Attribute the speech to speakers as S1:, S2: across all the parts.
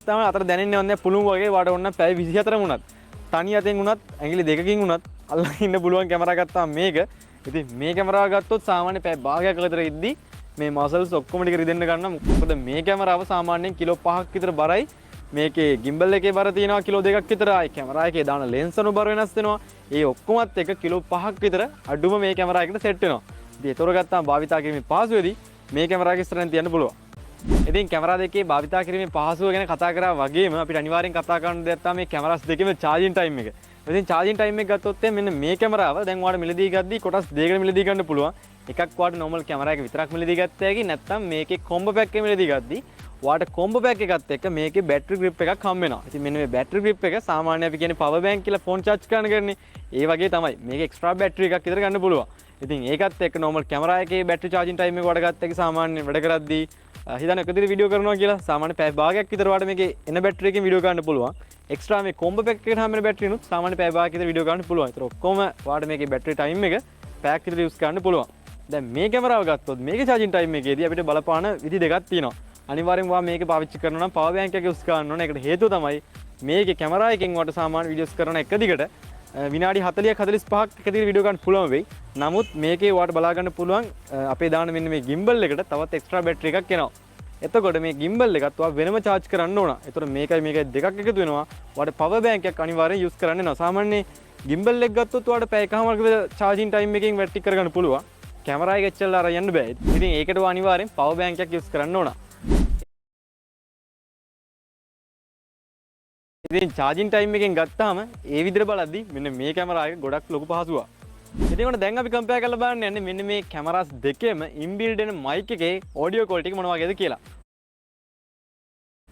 S1: තමයි අතර දැනෙන්නේ ඔන්නේ පුළුවන් වගේ වාට ඔන්න පැය 24ම වුණත් තනි අතෙන් වුණත් ඇඟිලි දෙකකින් වුණත් අල්ලගෙන ඉන්න පුළුවන් කැමරා ගත්තා මේක. ඉතින් මේ කැමරාව ගත්තොත් සාමාන්‍ය පැය භාගයක් විතර ඉද්දි මේ මසල්ස් ඔක්කොම ටික රිදෙන්න ගන්න. මොකද මේ කැමරාව සාමාන්‍යයෙන් කිලෝ 5ක් විතර බරයි. මේකේ ගිම්බල් එකේ බර තියෙනවා කිලෝ 2ක් විතර. ආයි කැමරා එකේ දාන ලෙන්ස් අනු බර වෙනස් වෙනවා. ඒ ඔක්කොමත් එක කිලෝ 5ක් විතර අඩුම මේ කැමරා එකට සෙට් වෙනවා. ඉතින් ඒතොර ගත්තාම භාවිතා කිරීමේ පහසුවේදී මේ කැමරා එක ඉස්සරහින් තියන්න පුළුවන්. ඉතින් කැමරා දෙකේ භාවිතා කිරීමේ පහසුව ගැන කතා කරා වගේම අපිට අනිවාර්යෙන් කතා කරන්න දෙයක් තමයි මේ කැමරාස් දෙකේම charging time එක. ඉතින් charging time එක ගත්තොත් මෙන්න මේ කැමරාව දැන් ඔයාලට මිලදී ගද්දී කොටස් දෙකකට මිලදී ගන්න පුළුවන්. එකක් ඔයාලට normal කැමරා එක විතරක් මිලදී ගත්ත හැකි නැත්නම් මේකේ combo pack එක මිලදී ගද්දී ඔයාලට combo pack එකත් එක්ක මේකේ battery grip එකක් හම්බ වෙනවා. ඉතින් මෙන්න මේ battery grip එක සාමාන්‍ය අපි කියන්නේ power bank කියලා phone charge කරන්න ගන්නේ. ඒ වගේ තමයි. මේකේ extra battery එකක් විතර ගන්න පුළුවන්. ඉතින් ඒකත් එක්ක normal කැමරා එකේ battery charging time එක වඩ ගත්ත හැකි සාමාන්‍ය වැඩ කරද්දී හිතන්න එකදින වීඩියෝ කරනවා කියලා සාමාන්‍ය පැය භාගයක් විතර වඩ මේකේ එන බැටරි එකකින් වීඩියෝ ගන්න පුළුවන්. එක්ස්ට්‍රා මේ කොම්බෝ පැක් එකට හැම බැටරි නුත් සාමාන්‍ය පැය භාගයක් විතර වීඩියෝ ගන්න පුළුවන්. ඒතර ඔක්කොම වාට මේකේ බැටරි ටයිම් එක පැයක් විතර යූස් කරන්න පුළුවන්. දැන් මේ කැමරාව ගත්තොත් මේකේ charging time එකේදී අපිට බලපාන විදි දෙකක් තියෙනවා. අනිවාර්යෙන් වා මේක පාවිච්චි කරනවා නම් power bank එක යූස් කරන්න ඕනේ. ඒකට හේතුව තමයි මේකේ කැමරා එකෙන් වට සාමාන්‍ය වීඩියෝස් කරන එක දිගට විනාඩි 40ක් 45ක් එක දිගට වීඩියෝ ගන්න පුළුවන් වෙයි. නමුත් මේකේ වාට බලා ගන්න පුළුවන් අපේ දාන මෙන්න මේ gimbal එකට තවත් එක්ස්ට්‍රා බැටරි එකක් එනවා. එතකොට මේ gimbal එකත් ඔයා වෙනම charge කරන්න ඕන. ඒතර මේකයි දෙකක් එකතු වෙනවා. ඔයාට power bank එකක් අනිවාර්යෙන් use කරන්න වෙනවා. සාමාන්‍යයෙන් gimbal එක ගත්තොත් ඔයාට පැය එකමාරක charging time එකකින් වැටි කරගන්න පුළුවන්. කැමරා එක එච්චරලා අර යන්න බෑ. ඉතින් ඒකට ඔයා අනිවාර්යෙන් power bank එකක් use කරන්න ඕන. ඉතින් charging time එකෙන් ගත්තාම ඒ විදිහට බලද්දි මෙන්න මේ කැමරා එක ගොඩක් ලොකු පහසුවක්. ඉතින් ඔන්න දැන් අපි කම්පෙයාර් කරලා බලන්න යන්නේ මෙන්න මේ කැමරාස් දෙකේම inbuilt වෙන mic එකේ audio quality එක මොන වගේද කියලා.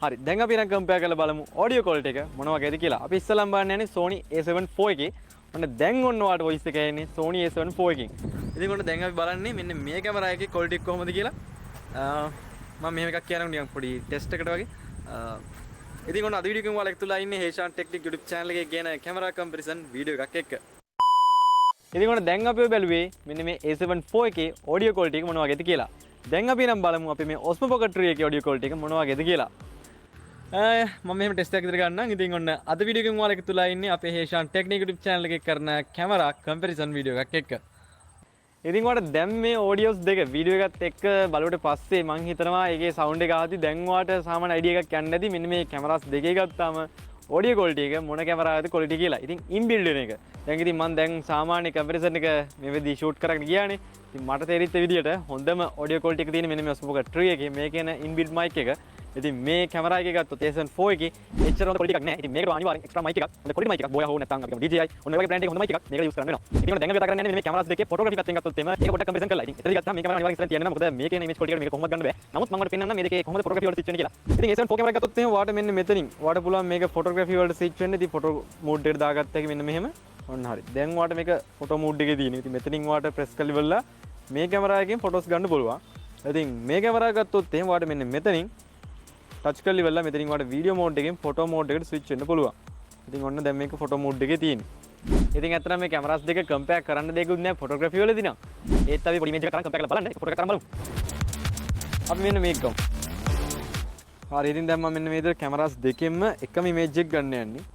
S1: හරි දැන් අපි නම් කම්පෙයාර් කරලා බලමු audio quality එක මොන වගේද කියලා. අපි ඉස්සෙල්ලාම බලන්න යන්නේ Sony A7 IV එකේ. ඔන්න දැන් ඔන්න ඔයාලට voice එක එන්නේ Sony A7 IV එකකින්. ඉතින් ඔන්න දැන් අපි බලන්නේ මෙන්න මේ කැමරා එකේ quality එක කොහොමද කියලා. මම මෙහෙම එකක් කියනකොට නිකන් පොඩි ටෙස්ට් එකකට වගේ. ඉතින් ඔන්න අද වීඩියෝ එකෙන් ඔයාලා එකතුලා ඉන්නේ Heshan Technic YouTube channel එකේ කියන කැමරා comparison වීඩියෝ එකක් එක්ක. ඉතින් ඔන්න දැන් අපි බැලුවේ මෙන්න මේ A7 IV එකේ audio quality එක මොන වගේද කියලා. දැන් අපි නම් බලමු අපි මේ Osmo Pocket 3 එකේ audio quality එක මොන වගේද කියලා. මම මෙහෙම ටෙස්ට් එකක් විතර ගන්නම්. ඉතින් ඔන්න අද වීඩියෝ එකෙන් ඔයාලා එකතුලා ඉන්නේ අපේ Heshan Technic YouTube channel එකේ කරන කැමරා comparison වීඩියෝ එකක් එක්ක. ඉතින් ඔයාලට දැන් මේ audios දෙක වීඩියෝ එකත් එක්ක බලුවට පස්සේ මම හිතනවා ඒකේ sound එක ආදී දැන් ඔයාලට සාමාන්‍ය idea එකක් යන්න ඇති. මෙන්න මේ කැමරාස් දෙකේ ගත්තාම audio quality එක මොන කැමරාවද quality කියලා. ඉතින් inbuilt වෙන එක. දැන් ඉතින් මම දැන් සාමාන්‍ය comparison එක මේ වෙද්දී shoot කරගෙන ගියානේ. ඉතින් මට තේරිච්ච විදියට හොඳම audio quality එක තියෙන්නේ මෙන්න මේ Osmo Pocket 3 එකේ. මේකේ එන inbuilt mic එක. ඉතින් මේ කැමරා එකේ ගත්තොත් A7 IV එකේ එච්චර හොඳ quality එකක් නැහැ. ඉතින් මේකට අනිවාර්යෙන් extra mic එකක්. හොඳ quality mic එකක්. Boya හෝ නැත්නම් අපි DJI ඔන්න ඔය වගේ brand එකේ හොඳ mic එකක් මේකට use කරන්න වෙනවා. ඉතින් ඔන්න දැන් අපි කතා කරන්නේ මේ කැමරාස් දෙකේ photography පැත්තෙන් ගත්තොත් එම ඒක පොඩ්ඩක් comparison කරලා. ඉතින් එතනදි ගත්තාම මේ කැමරා අනිවාර්යෙන් ඉස්සරහින් තියෙනවා. මොකද මේකේ image quality එක මේක කොහොමද ගන්න බෑ. නමුත් මම ඔයාලට පෙන්නන්නම් මේ දෙකේ කොහොමද photography වලට switch වෙන්නේ කියලා. ඉතින් A7 IV කැමරා එක ගත්තොත් එහෙම ඔයාලට මෙන්න මෙතනින් ඔයාලට පුළුවන් මේක photography වලට switch වෙන්න. ඉතින් photo mode එකට දාගත්ත හැකි මෙන්න මෙහෙම. ඔන්න හරි. දැන් ඔයාලට මේක photo mode එකේ තියෙනවා. ඉතින් මෙතනින් ඔයාලට press කරලා ඉවරලා මේ කැමරා එකෙන් photos ගන්න පුළුවන්. ඉතින් මේ කැමරා ගත්තොත් එහෙම ඔයාලට මෙන්න මෙතනින් touch කරලා ඉවරලා මෙතනින් ඔයාලට video mode එකෙන් photo mode එකට switch වෙන්න පුළුවන්. ඉතින් ඔන්න දැන් මේක photo mode එකේ තියෙන්නේ. ඉතින් අතන මේ කැමරාස් දෙක compare කරන්න දෙයක්වත් නැහැ photography වලදී නම්. ඒත් අපි පොඩි image එකක් කරන් compare කරලා බලන්න. ෆොටෝ එකක් කරන් බලමු. අපි මෙන්න මේක ගමු. හරි ඉතින් දැන් මම මෙන්න මේ විදිහට කැමරාස් දෙකෙන්ම එකම image එක ගන්න යන්නේ.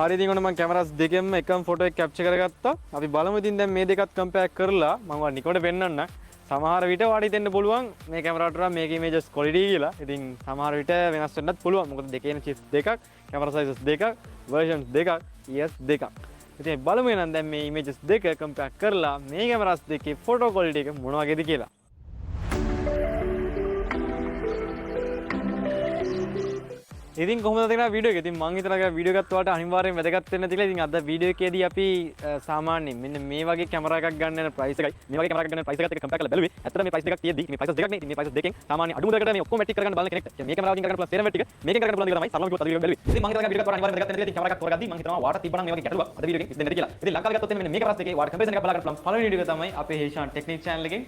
S1: හරි ඉතින් ඔන්න මම කැමරාස් දෙකෙන්ම එකම ෆොටෝ එක කැප්චර් කරගත්තා. අපි බලමු ඉතින් දැන් මේ දෙකත් කම්පෙයාර් කරලා මම ඔයාලට නිකොට පෙන්නන්න. සමහර විට ඔයාලට හිතෙන්න පුළුවන් මේ කැමරාවට වඩා මේකේ images quality කියලා. ඉතින් සමහර විට වෙනස් වෙන්නත් පුළුවන්. මොකද දෙකේන chips දෙකක්, camera sizes දෙකක්, versions දෙකක්, years දෙකක්. ඉතින් බලමු එහෙනම් දැන් මේ images දෙක කම්පෙයාර් කරලා මේ කැමරාස් දෙකේ photo quality එක මොන වගේද කියලා. ඉතින් කොහොමද තේරෙනවා වීඩියෝ එක. ඉතින් මම හිතනවා වීඩියෝ එකත් ඔයාලට අනිවාර්යෙන් වැදගත් වෙන්න තියලා. ඉතින් අද වීඩියෝ එකේදී අපි සාමාන්‍යයෙන් මෙන්න මේ වගේ කැමරා එකක් ගන්න යන ප්‍රයිස් එකයි මේ වගේ කැමරා එකක් ගන්න ප්‍රයිස් එකත් එක්ක කම්පෙයාර් කරලා බැලුවේ. ඇත්තටම මේ ප්‍රයිස් දෙකක් තියෙද්දි මේ ප්‍රයිස් දෙකක් නේ. ඉතින් මේ ප්‍රයිස් දෙකෙන් සාමාන්‍ය අඩු මුදලකට මේ ඔක්කොම වැටි කරගන්න බලන කෙනෙක් මේ කැමරාවකින් කරගන්න පුළුවන් සේරම වැටි එක මේකෙන් කරගන්න පුළුවන් එක තමයි සරලව කිව්වොත් අද වීඩියෝ එක බැලුවේ. ඉතින් මම හිතනවා වීඩියෝ එකත් අනිවාර්යෙන් වැදගත් වෙන්න තියලා. ඉතින් කැමරා එකක් තෝරගද්දි මම හිතනවා ඔයාලට තිබ්බනම් මේ වගේ ගැටලුවක් අද වීඩියෝ එකෙන් දෙන්න කියලා. ඉතින් ලංකාවේ ගත්තොත් මෙන්න මේ කැමරාස් දෙකේ ඔයාලට කම්පැරිසන් එකක් බලා ගන්න පුළුවන්. පළවෙනි වීඩියෝ එක තමයි අපේ Heshan Technic channel එකෙන්